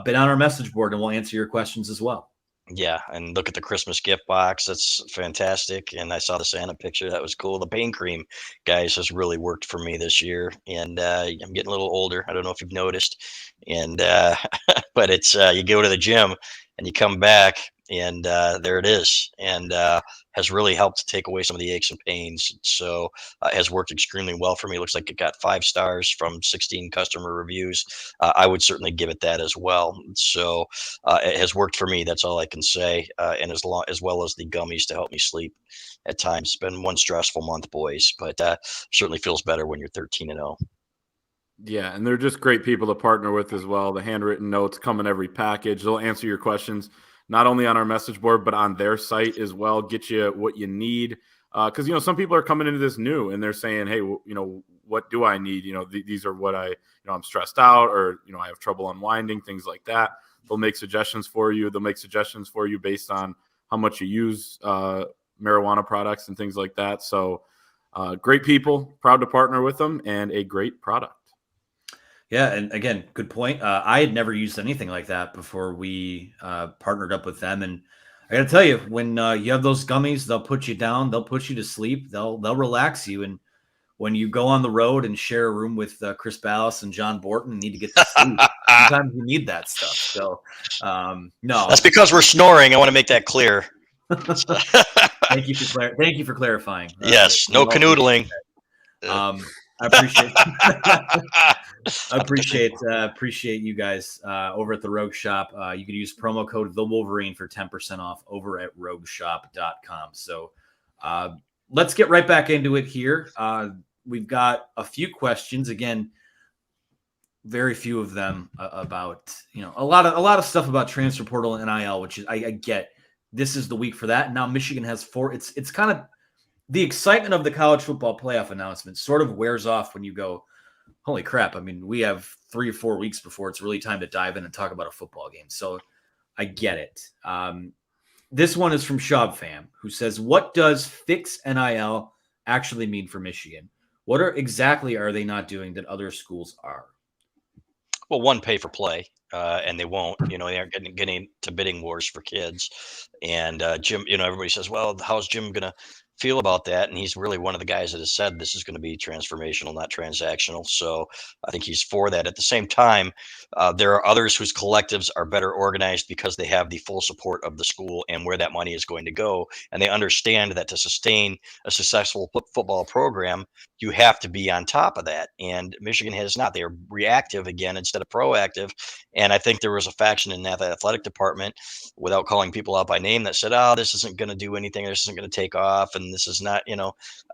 been on our message board, and we'll answer your questions as well. Yeah, and look at the Christmas gift box. That's fantastic. And I saw the Santa picture. That was cool. The pain cream, guys, has really worked for me this year. And I'm getting a little older. I don't know if you've noticed. And but it's you go to the gym and you come back and there it is. And has really helped to take away some of the aches and pains. So it has worked extremely well for me. It looks like it got 5 stars from 16 customer reviews. I would certainly give it that as well. So it has worked for me. That's all I can say. And as well as the gummies to help me sleep at times. It's been one stressful month, boys, but certainly feels better when you're 13-0. Yeah, and they're just great people to partner with as well. The handwritten notes come in every package. They'll answer your questions not only on our message board, but on their site as well, get you what you need. Because, some people are coming into this new and they're saying, hey, what do I need? These are what I'm stressed out, or, I have trouble unwinding, things like that. They'll make suggestions for you. They'll make suggestions for you based on how much you use marijuana products and things like that. So great people, proud to partner with them, and a great product. Yeah, and again, good point. I had never used anything like that before we partnered up with them, and I got to tell you, when you have those gummies, they'll put you down, they'll put you to sleep, they'll relax you, and when you go on the road and share a room with Chris Balas and John Borton and need to get to sleep, sometimes you need that stuff. So, no, that's because we're snoring. I want to make that clear. Thank you for clarifying. Yes, no canoodling. I appreciate appreciate you guys over at the Rogue Shop. You can use promo code The Wolverine for 10% off over at rogueshop.com. So let's get right back into it here. We've got a few questions. Again, very few of them about a lot of stuff about transfer portal and NIL, which is I get. This is the week for that. Now Michigan has 4. It's kind of the excitement of the college football playoff announcement sort of wears off when you go, holy crap. I mean, we have 3 or 4 weeks before it's really time to dive in and talk about a football game. So I get it. This one is from Shab Fam, who says, what does fix NIL actually mean for Michigan? What exactly are they not doing that other schools are? Well, one, pay for play. And they won't, they aren't getting to bidding wars for kids. And Jim, everybody says, well, how's Jim going to feel about that? And he's really one of the guys that has said this is going to be transformational, not transactional. So I think he's for that. At the same time, there are others whose collectives are better organized because they have the full support of the school and where that money is going to go. And they understand that to sustain a successful football program, you have to be on top of that. And Michigan has not. They're reactive again instead of proactive. And I think there was a faction in that athletic department, without calling people out by name, that said, oh, this isn't going to do anything. This isn't going to take off. And this is not,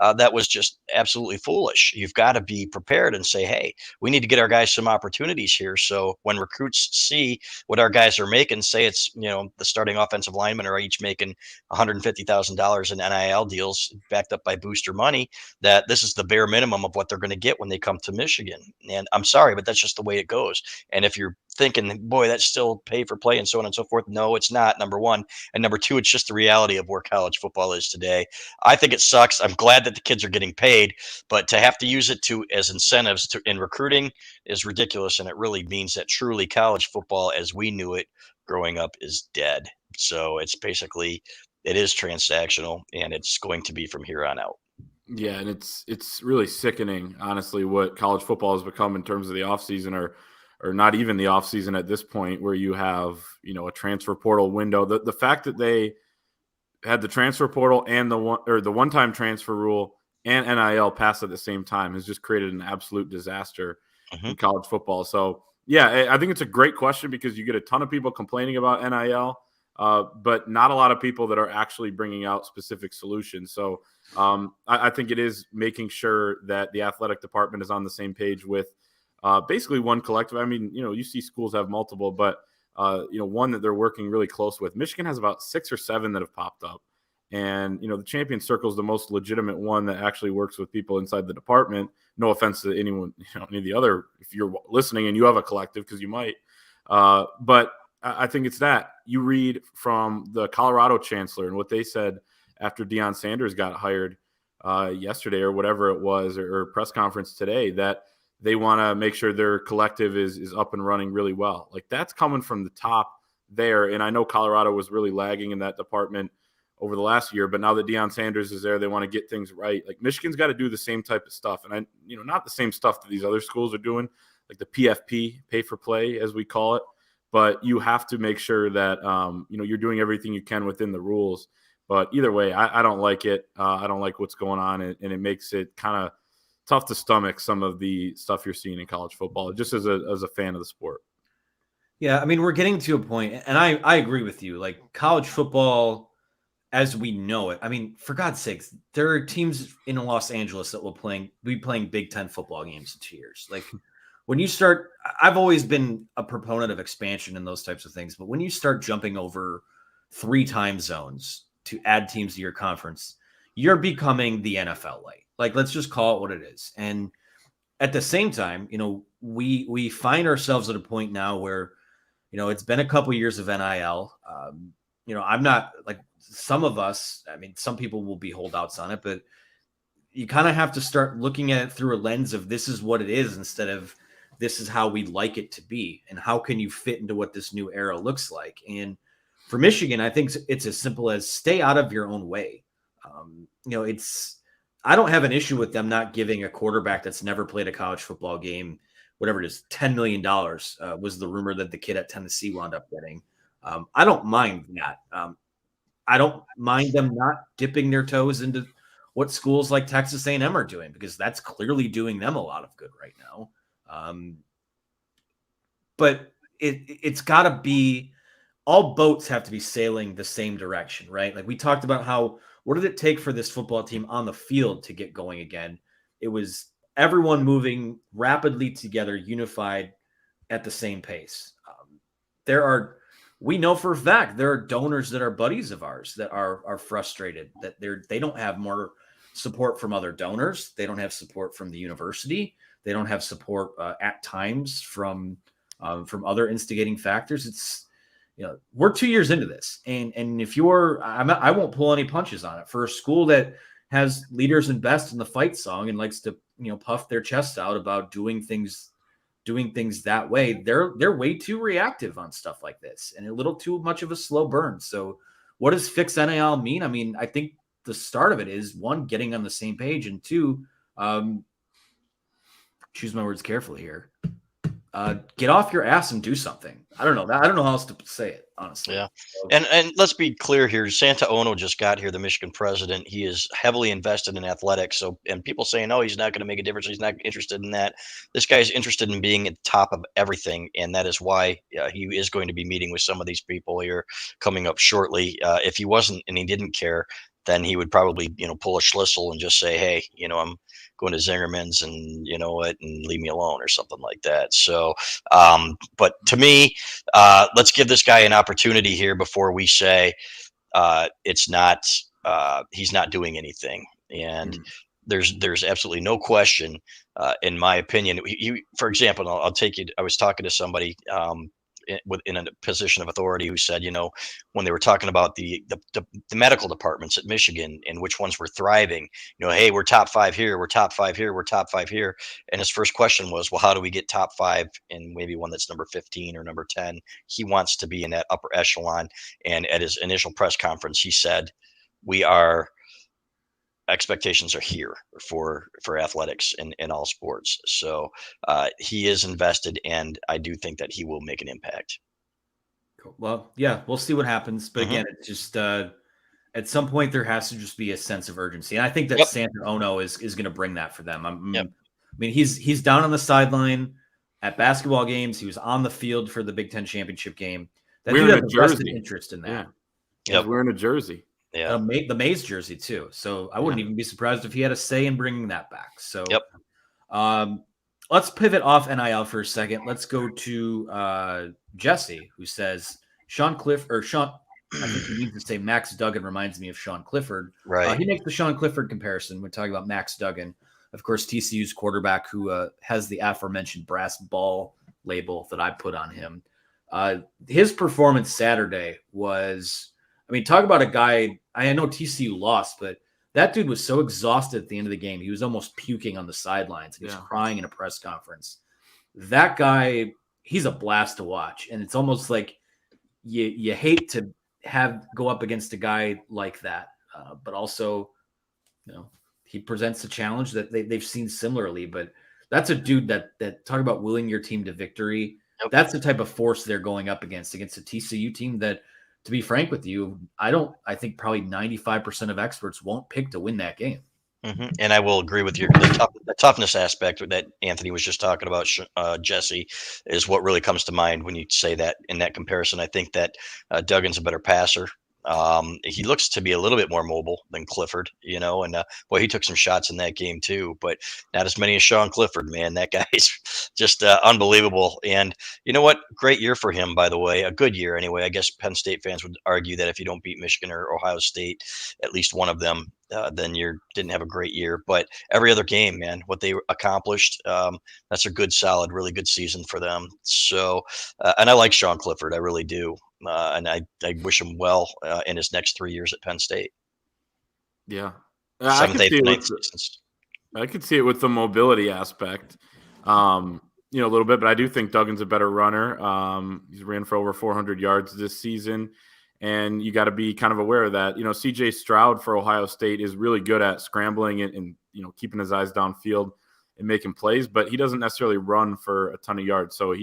that was just absolutely foolish. You've got to be prepared and say, hey, we need to get our guys some opportunities here. So when recruits see what our guys are making, say it's, the starting offensive linemen are each making $150,000 in NIL deals backed up by booster money, that this is the bare minimum of what they're going to get when they come to Michigan. And I'm sorry, but that's just the way it goes. And if you're thinking, boy, that's still pay for play and so on and so forth. No, it's not, number one. And number two, it's just the reality of where college football is today. I think it sucks. I'm glad that the kids are getting paid, but to have to use it as incentives in recruiting is ridiculous. And it really means that truly college football as we knew it growing up is dead. So it's basically, it is transactional, and it's going to be from here on out. Yeah, and it's really sickening, honestly, what college football has become in terms of the offseason, or not even the offseason at this point, where you have, a transfer portal window. The fact that they had the transfer portal and the one-time transfer rule and NIL passed at the same time has just created an absolute disaster in college football. So, yeah, I think it's a great question because you get a ton of people complaining about NIL, but not a lot of people that are actually bringing out specific solutions. So I think it is making sure that the athletic department is on the same page with basically one collective. I mean, you see schools have multiple, but one that they're working really close with. Michigan has about 6 or 7 that have popped up. And, the champion circle is the most legitimate one that actually works with people inside the department. No offense to anyone, any of the other, if you're listening and you have a collective, because you might. But I think it's that. You read from the Colorado chancellor and what they said after Deion Sanders got hired yesterday or whatever it was, or press conference today, that they want to make sure their collective is up and running really well. Like, that's coming from the top there. And I know Colorado was really lagging in that department over the last year, but now that Deion Sanders is there, they want to get things right. Like, Michigan's got to do the same type of stuff. And not the same stuff that these other schools are doing, like the PFP, pay for play, as we call it. But you have to make sure that, you're doing everything you can within the rules. But either way, I don't like it. I don't like what's going on. And it makes it kind of tough to stomach some of the stuff you're seeing in college football, just as a fan of the sport. Yeah, I mean, we're getting to a point, and I agree with you. Like, college football, as we know it, I mean, for God's sakes, there are teams in Los Angeles that will be playing Big Ten football games in 2 years. Like, when you start, I've always been a proponent of expansion and those types of things, but when you start jumping over 3 time zones to add teams to your conference, you're becoming the NFL light. Like, let's just call it what it is. And at the same time, we find ourselves at a point now where, it's been a couple years of NIL. I'm not like some of us. I mean, some people will be holdouts on it, but you kind of have to start looking at it through a lens of this is what it is instead of this is how we'd like it to be. And how can you fit into what this new era looks like? And for Michigan, I think it's as simple as stay out of your own way. I don't have an issue with them not giving a quarterback that's never played a college football game, whatever it is, $10 million was the rumor that the kid at Tennessee wound up getting. I don't mind that. I don't mind them not dipping their toes into what schools like Texas A&M are doing, because that's clearly doing them a lot of good right now. But it's got to be, all boats have to be sailing the same direction, right? Like, we talked about what did it take for this football team on the field to get going again? It was everyone moving rapidly together, unified at the same pace. We know for a fact there are donors that are buddies of ours that are frustrated that they don't have more support from other donors. They don't have support from the university. They don't have support at times from other instigating factors. It's, we're 2 years into this, and if I won't pull any punches on it. For a school that has leaders and best in the fight song and likes to puff their chest out about doing things that way, they're way too reactive on stuff like this and a little too much of a slow burn. So what does fix NIL mean? I mean, I think the start of it is, 1, getting on the same page, and 2, choose my words carefully here. Get off your ass and do something. I don't know how else to say it, honestly. Yeah. And let's be clear here. Santa Ono just got here, the Michigan president. He is heavily invested in athletics. So, and people saying, oh, he's not going to make a difference, he's not interested in that. This guy is interested in being at the top of everything. And that is why he is going to be meeting with some of these people here coming up shortly. If he wasn't and he didn't care, then he would probably, pull a Schlissel and just say, hey, I'm going to Zingerman's and and leave me alone or something like that. So, but to me, let's give this guy an opportunity here before we say he's not doing anything. And there's absolutely no question, in my opinion. For example, I'll take you. I was talking to somebody in a position of authority who said, when they were talking about the medical departments at Michigan and which ones were thriving, hey, we're top 5 here, we're top 5 here, we're top 5 here. And his first question was, well, how do we get top 5 in maybe one that's number 15 or number 10? He wants to be in that upper echelon. And at his initial press conference, he said, expectations are here for athletics in all sports. So he is invested, and I do think that he will make an impact. Cool. Well, yeah, we'll see what happens. But again, it's just at some point there has to just be a sense of urgency. And I think that Santa Ono is going to bring that for them. I mean, he's down on the sideline at basketball games. He was on the field for the Big Ten championship game. That dude has a vested interest in that. Yeah, wearing a jersey. Yeah, the Mays jersey too. So I wouldn't even be surprised if he had a say in bringing that back. So, let's pivot off NIL for a second. Let's go to Jesse, who says Sean I think he means to say Max Duggan reminds me of Sean Clifford. Right. He makes the Sean Clifford comparison when talking about Max Duggan. Of course, TCU's quarterback who has the aforementioned brass ball label that I put on him. His performance Saturday was, I mean, talk about a guy, I know TCU lost, but that dude was so exhausted at the end of the game. He was almost puking on the sidelines. He was crying in a press conference. That guy, he's a blast to watch. And it's almost like you hate to go up against a guy like that. But also, he presents a challenge that they've seen similarly. But that's a dude that talk about willing your team to victory. Yep. That's the type of force they're going up against a TCU team that, to be frank with you, I think probably 95% of experts won't pick to win that game. Mm-hmm. And I will agree with you. The toughness aspect that Anthony was just talking about, Jesse, is what really comes to mind when you say that in that comparison. I think that Duggan's a better passer. He looks to be a little bit more mobile than Clifford, and boy, he took some shots in that game too, but not as many as Sean Clifford, man. That guy's just unbelievable. And you know what? Great year for him, by the way. A good year anyway. I guess Penn State fans would argue that if you don't beat Michigan or Ohio State, at least one of them, then you didn't have a great year. But every other game, man, what they accomplished, that's a good, solid, really good season for them. So, and I like Sean Clifford. I really do. And I wish him well in his next 3 years at Penn State. Yeah. 7th, 8th, 9th seasons. I could see it with the mobility aspect, a little bit, but I do think Duggan's a better runner. He's ran for over 400 yards this season, and you got to be kind of aware of that. CJ Stroud for Ohio State is really good at scrambling and keeping his eyes downfield and making plays, but he doesn't necessarily run for a ton of yards. So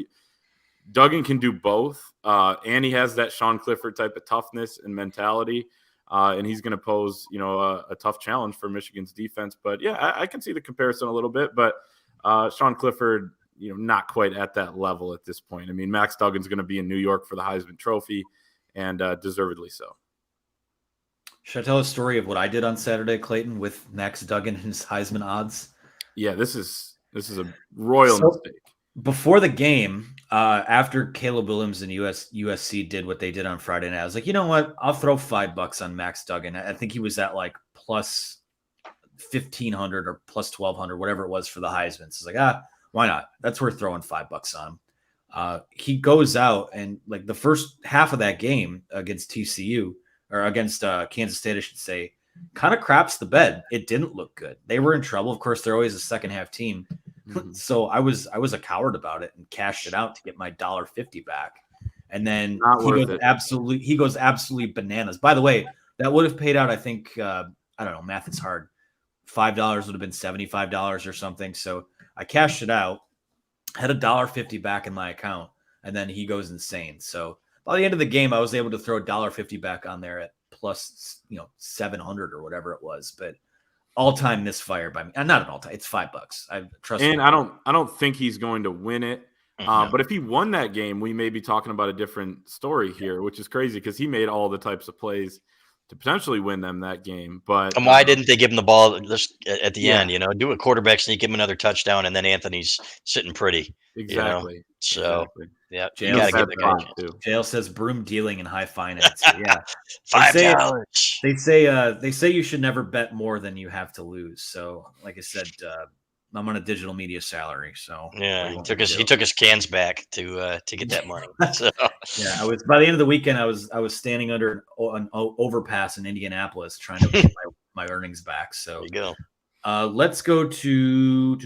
Duggan can do both, and he has that Sean Clifford type of toughness and mentality, and he's going to pose, a tough challenge for Michigan's defense. But, yeah, I can see the comparison a little bit, but Sean Clifford, not quite at that level at this point. I mean, Max Duggan's going to be in New York for the Heisman Trophy, and deservedly so. Should I tell a story of what I did on Saturday, Clayton, with Max Duggan and his Heisman odds? Yeah, this is a royal mistake. Before the game, after Caleb Williams and USC did what they did on Friday night, I was like, you know what? I'll throw $5 on Max Duggan. I think he was at like plus 1,500 or plus 1,200, whatever it was for the Heisman. So I was like, why not? That's worth throwing $5 on him. He goes out and like the first half of that game against TCU or against Kansas State, I should say, kind of craps the bed. It didn't look good. They were in trouble. Of course, they're always a second half team. So I was a coward about it and cashed it out to get my $1.50 back. And then he goes absolutely bananas. By the way, that would have paid out, I think, I don't know, math is hard. $5 would have been $75 or something. So I cashed it out, had $1.50 back in my account, and then he goes insane. So by the end of the game, I was able to throw $1.50 back on there at plus 700 or whatever it was. But all-time misfire by me. Not an all-time. It's $5. I trust. And I don't think he's going to win it. But if he won that game, we may be talking about a different story here, which is crazy because he made all the types of plays to potentially win them that game. But and why didn't they give him the ball just at the end? Do a quarterback sneak, give him another touchdown, and then Anthony's sitting pretty. Exactly. So exactly. Yeah, Jail, you gotta give the guy a chance. too. Jail says Broome dealing in high finance. Yeah, $5. They say you should never bet more than you have to lose. So, like I said, I'm on a digital media salary. So Yeah, he took his cans back to get that money. So yeah, I was by the end of the weekend. I was standing under an overpass in Indianapolis trying to get my earnings back. So there you go. Let's go to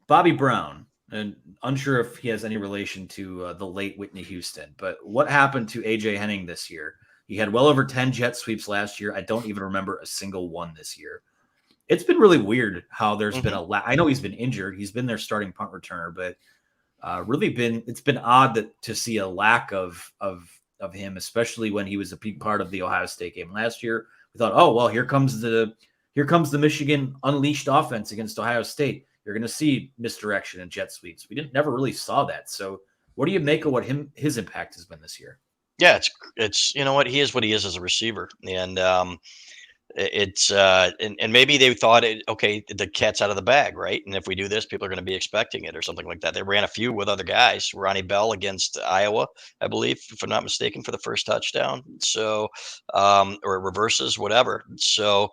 Bobby Brown. And unsure if he has any relation to the late Whitney Houston. But what happened to A.J. Henning this year? He had well over 10 jet sweeps last year. I don't even remember a single one this year. It's been really weird how there's been I know he's been injured. He's been their starting punt returner, but it's been odd to see a lack of him, especially when he was a big part of the Ohio State game last year. We thought, oh, well, here comes the Michigan unleashed offense against Ohio State. You're going to see misdirection and jet sweeps. We never really saw that. So what do you make of what his impact has been this year? Yeah, it's you know what, he is as a receiver. And It's and maybe they thought okay, the cat's out of the bag, right? And if we do this, people are going to be expecting it or something like that. They ran a few with other guys. Ronnie Bell against Iowa, I believe, if I'm not mistaken, for the first touchdown. So, or reverses, whatever. So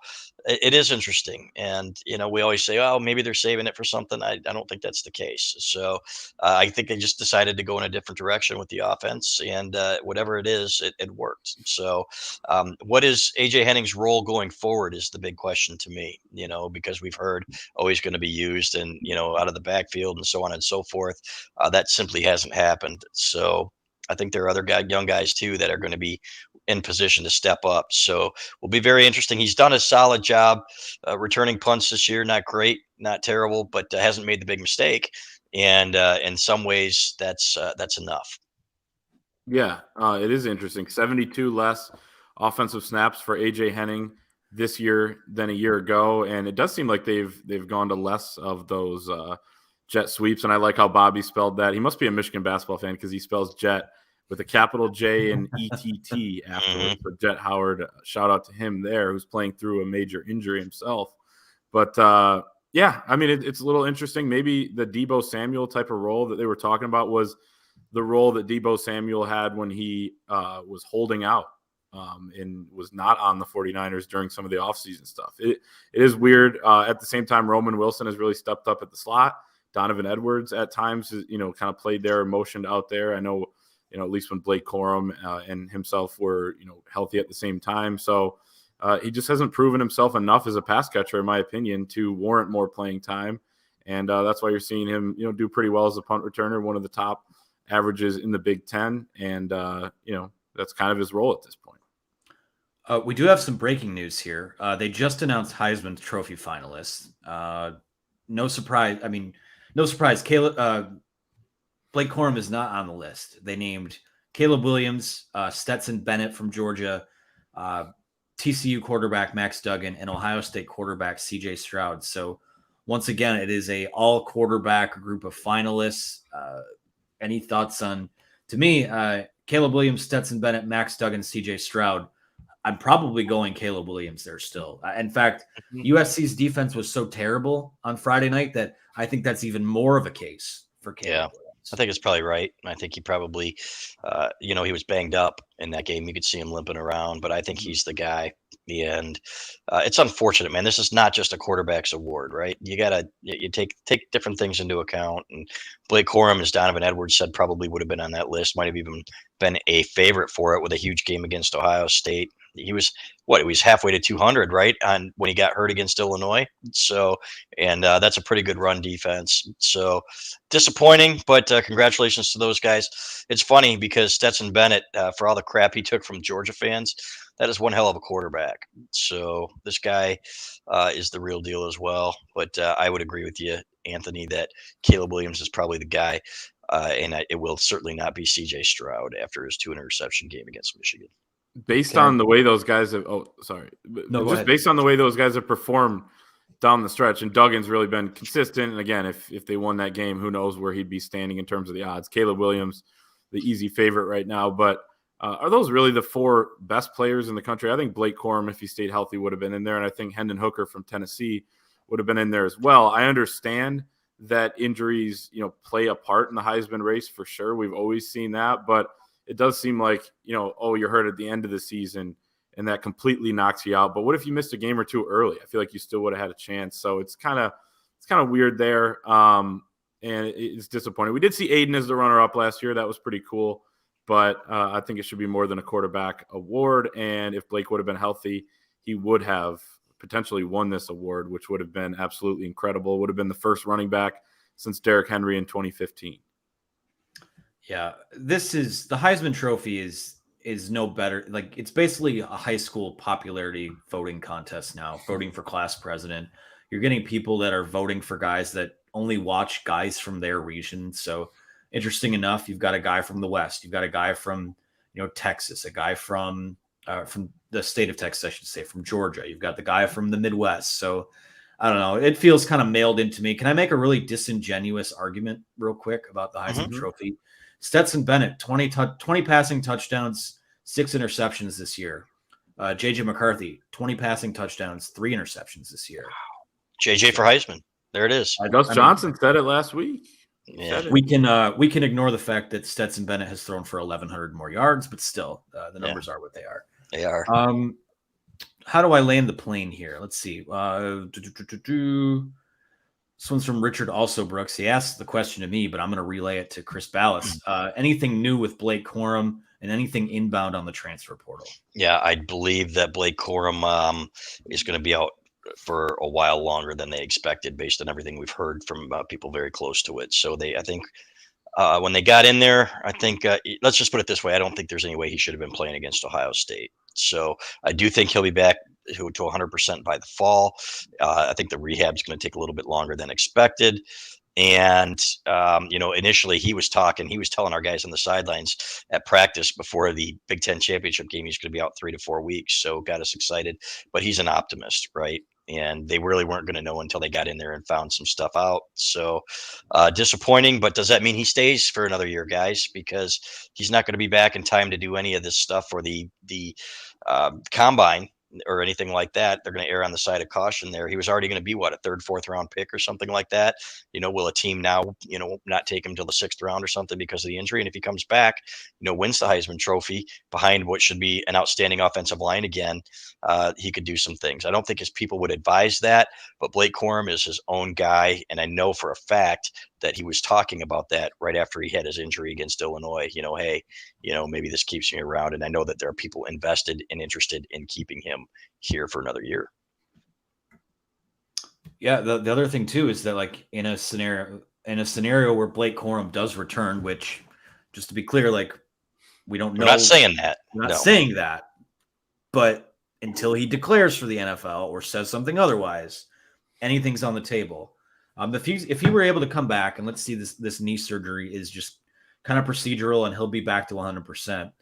it is interesting. And, we always say, oh, maybe they're saving it for something. I don't think that's the case. So I think they just decided to go in a different direction with the offense, and whatever it is, it worked. So what is AJ Henning's role going forward is the big question to me, because we've heard, he's going to be used and, out of the backfield and so on and so forth. That simply hasn't happened. So I think there are other young guys too that are going to be in position to step up. So will be very interesting. He's done a solid job returning punts this year. Not great, not terrible, but hasn't made the big mistake. And in some ways, that's enough. Yeah, it is interesting. 72 less offensive snaps for AJ Henning this year than a year ago, and it does seem like they've gone to less of those jet sweeps. And I like how Bobby spelled that. He must be a Michigan basketball fan because he spells jet with a capital J and ETT afterwards. Mm-hmm. So Jet Howard, shout out to him there, who's playing through a major injury himself. But yeah, I mean, it's a little interesting. Maybe the Deebo Samuel type of role that they were talking about was the role that Deebo Samuel had when he was holding out and was not on the 49ers during some of the offseason stuff. It is weird. At the same time, Roman Wilson has really stepped up at the slot. Donovan Edwards at times, kind of played there, motioned out there. I know, at least when Blake Corum and himself were, healthy at the same time. So he just hasn't proven himself enough as a pass catcher, in my opinion, to warrant more playing time. And that's why you're seeing him, do pretty well as a punt returner, one of the top averages in the Big Ten. And, that's kind of his role at this point. We do have some breaking news here. They just announced Heisman Trophy finalists. No surprise. I mean, no surprise. Blake Corum is not on the list. They named Caleb Williams, Stetson Bennett from Georgia, TCU quarterback Max Duggan, and Ohio State quarterback CJ Stroud. So once again, it is a all quarterback group of finalists. Any thoughts on, to me, Caleb Williams, Stetson Bennett, Max Duggan, CJ Stroud? I'm probably going Caleb Williams there still. In fact, USC's defense was so terrible on Friday night that I think that's even more of a case for Caleb Williams. I think it's probably right. I think he probably, he was banged up in that game. You could see him limping around, but I think he's the guy. And it's unfortunate, man. This is not just a quarterback's award, right? You gotta take different things into account. And Blake Corum, as Donovan Edwards said, probably would have been on that list. Might have even been a favorite for it with a huge game against Ohio State. He was he was halfway to 200, right? On when he got hurt against Illinois. So, and that's a pretty good run defense. So disappointing, but congratulations to those guys. It's funny because Stetson Bennett, for all the crap he took from Georgia fans, that is one hell of a quarterback. So this guy is the real deal as well. But I would agree with you, Anthony, that Caleb Williams is probably the guy. And it will certainly not be CJ Stroud after his 2 interception game against Michigan. Based on the way those guys have, based on the way those guys have performed down the stretch, and Duggan's really been consistent. And again, if they won that game, who knows where he'd be standing in terms of the odds. Caleb Williams, the easy favorite right now. But are those really the 4 best players in the country? I think Blake Corum, if he stayed healthy, would have been in there. And I think Hendon Hooker from Tennessee would have been in there as well. I understand that injuries, play a part in the Heisman race for sure. We've always seen that. But it does seem like, you're hurt at the end of the season and that completely knocks you out. But what if you missed a game or 2 early? I feel like you still would have had a chance. So it's kind of weird there. And it's disappointing. We did see Aiden as the runner-up last year. That was pretty cool. But I think it should be more than a quarterback award. And if Blake would have been healthy, he would have potentially won this award, which would have been absolutely incredible. Would have been the first running back since Derrick Henry in 2015. Yeah, this is the Heisman Trophy is no better. Like, it's basically a high school popularity voting contest now, voting for class president. You're getting people that are voting for guys that only watch guys from their region. So interesting enough, you've got a guy from the West, you've got a guy from, Texas, a guy from the state of Texas, I should say, from Georgia. You've got the guy from the Midwest. So I don't know. It feels kind of mailed into me. Can I make a really disingenuous argument real quick about the Heisman Trophy? Stetson Bennett, 20 passing touchdowns, 6 interceptions this year. JJ McCarthy, 20 passing touchdowns, 3 interceptions this year. JJ for Heisman. There it is. Gus Johnson said it last week. Yeah. We can ignore the fact that Stetson Bennett has thrown for 1,100 more yards, but still, the numbers are what they are. They are. How do I land the plane here? Let's see. This one's from Richard Also Brooks. He asked the question to me, but I'm going to relay it to Chris Balas. Anything new with Blake Corum and anything inbound on the transfer portal? Yeah, I believe that Blake Corum is going to be out for a while longer than they expected based on everything we've heard from people very close to it. So I think when they got in there, I think let's just put it this way. I don't think there's any way he should have been playing against Ohio State. So I do think he'll be back to 100% by the fall. I think the rehab is going to take a little bit longer than expected. And, initially he was telling our guys on the sidelines at practice before the Big Ten championship game, he's going to be out 3 to 4 weeks. So got us excited, but he's an optimist, right? And they really weren't going to know until they got in there and found some stuff out. So disappointing, but does that mean he stays for another year, guys? Because he's not going to be back in time to do any of this stuff for the combine or anything like that. They're going to err on the side of caution there. He was already going to be a third, fourth round pick or something like that. Will a team now, not take him till the 6th round or something because of the injury? And if he comes back, wins the Heisman Trophy behind what should be an outstanding offensive line again, he could do some things. I don't think his people would advise that, but Blake Corum is his own guy. And I know for a fact that he was talking about that right after he had his injury against Illinois. Hey, maybe this keeps me around. And I know that there are people invested and interested in keeping him here for another year. Yeah, the other thing too is that like in a scenario where Blake Corum does return, which just to be clear, like we don't know. We're not saying that. We're not saying that. But until he declares for the NFL or says something otherwise, anything's on the table. If he were able to come back, and let's see, this knee surgery is just kind of procedural and he'll be back to 100%.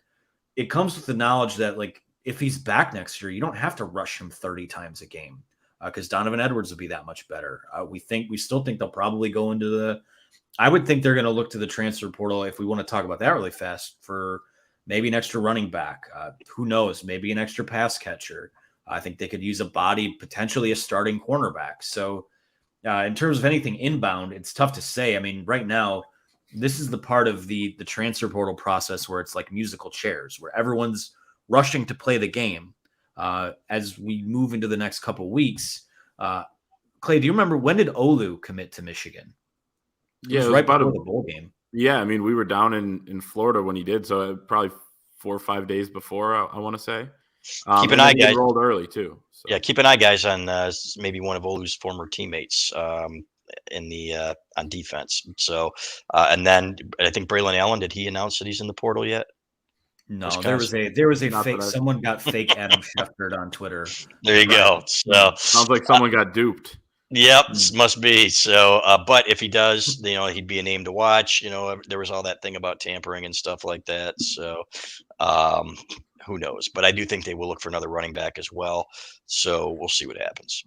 It comes with the knowledge that like if he's back next year, you don't have to rush him 30 times a game because Donovan Edwards will be that much better. We still think they'll probably go into I would think they're going to look to the transfer portal if we want to talk about that really fast for maybe an extra running back. Who knows? Maybe an extra pass catcher. I think they could use a body, potentially a starting cornerback. So in terms of anything inbound, it's tough to say. I mean, right now, this is the part of the transfer portal process where it's like musical chairs, where everyone's rushing to play the game. As we move into the next couple of weeks, Clay, do you remember when did Olu commit to Michigan? Yeah, it was right before the bowl game. Yeah, I mean, we were down in Florida when he did, so probably 4 or 5 days before, I want to say. Keep an eye, guys. Rolled early too. So. Yeah, keep an eye, guys, on maybe one of Olu's former teammates on defense. So, and then I think Braylon Allen, did he announce that he's in the portal yet? No, there was a fake. Someone got fake Adam Schefter on Twitter. There you go. So sounds like someone got duped. Yep, must be. So, but if he does, he'd be a name to watch. There was all that thing about tampering and stuff like that. So, who knows? But I do think they will look for another running back as well. So we'll see what happens.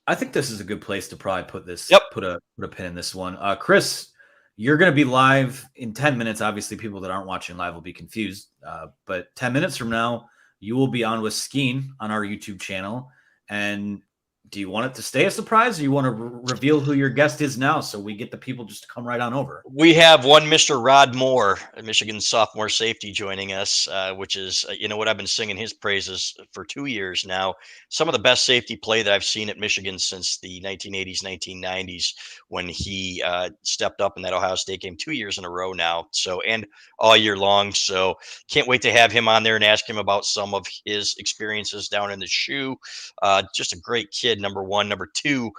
I think this is a good place to probably put this. Yep. Put a pin in this one. Chris, you're going to be live in 10 minutes. Obviously, people that aren't watching live will be confused. But 10 minutes from now, you will be on with Skeen on our YouTube channel. And do you want it to stay a surprise, or you want to reveal who your guest is now so we get the people just to come right on over? We have one Mr. Rod Moore, a Michigan sophomore safety, joining us, which is, I've been singing his praises for 2 years now. Some of the best safety play that I've seen at Michigan since the 1980s, 1990s, when he stepped up in that Ohio State game 2 years in a row now. So, and all year long. So can't wait to have him on there and ask him about some of his experiences down in the shoe. Just a great kid. Number one. Number two,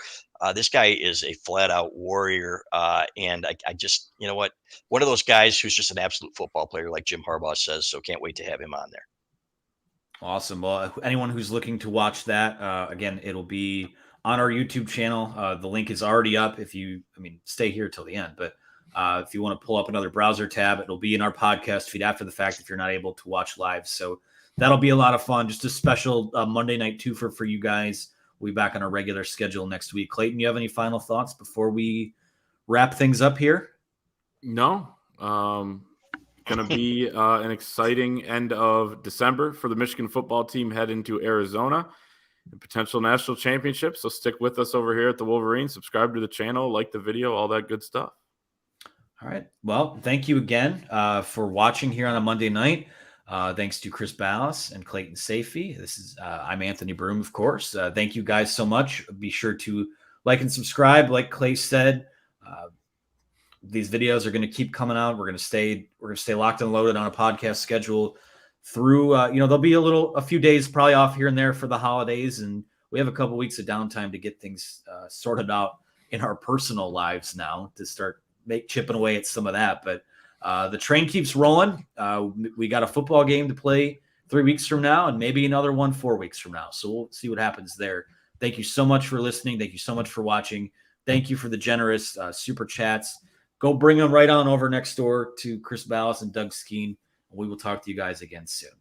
this guy is a flat out warrior. And I just, one of those guys who's just an absolute football player, like Jim Harbaugh says. So can't wait to have him on there. Awesome. Well, anyone who's looking to watch that, again, it'll be on our YouTube channel. The link is already up. Stay here till the end, but if you want to pull up another browser tab, it'll be in our podcast feed after the fact if you're not able to watch live. So that'll be a lot of fun. Just a special Monday night twofer for you guys. We'll be back on our regular schedule next week. Clayton, you have any final thoughts before we wrap things up here? No. Going to be an exciting end of December for the Michigan football team heading to Arizona and potential national championship. So stick with us over here at the Wolverine. Subscribe to the channel, like the video, all that good stuff. All right. Well, thank you again for watching here on a Monday night. Thanks to Chris Balas and Clayton Sayfie. I'm Anthony Broome, of course. Thank you guys so much. Be sure to like and subscribe. Like Clay said, these videos are going to keep coming out. We're going to stay locked and loaded on a podcast schedule through. There'll be a few days probably off here and there for the holidays, and we have a couple weeks of downtime to get things sorted out in our personal lives now to start chipping away at some of that. But the train keeps rolling. We got a football game to play 3 weeks from now, and maybe another one 4 weeks from now. So we'll see what happens there. Thank you so much for listening. Thank you so much for watching. Thank you for the generous super chats. Go bring them right on over next door to Chris Balas and Doug Skeen. We will talk to you guys again soon.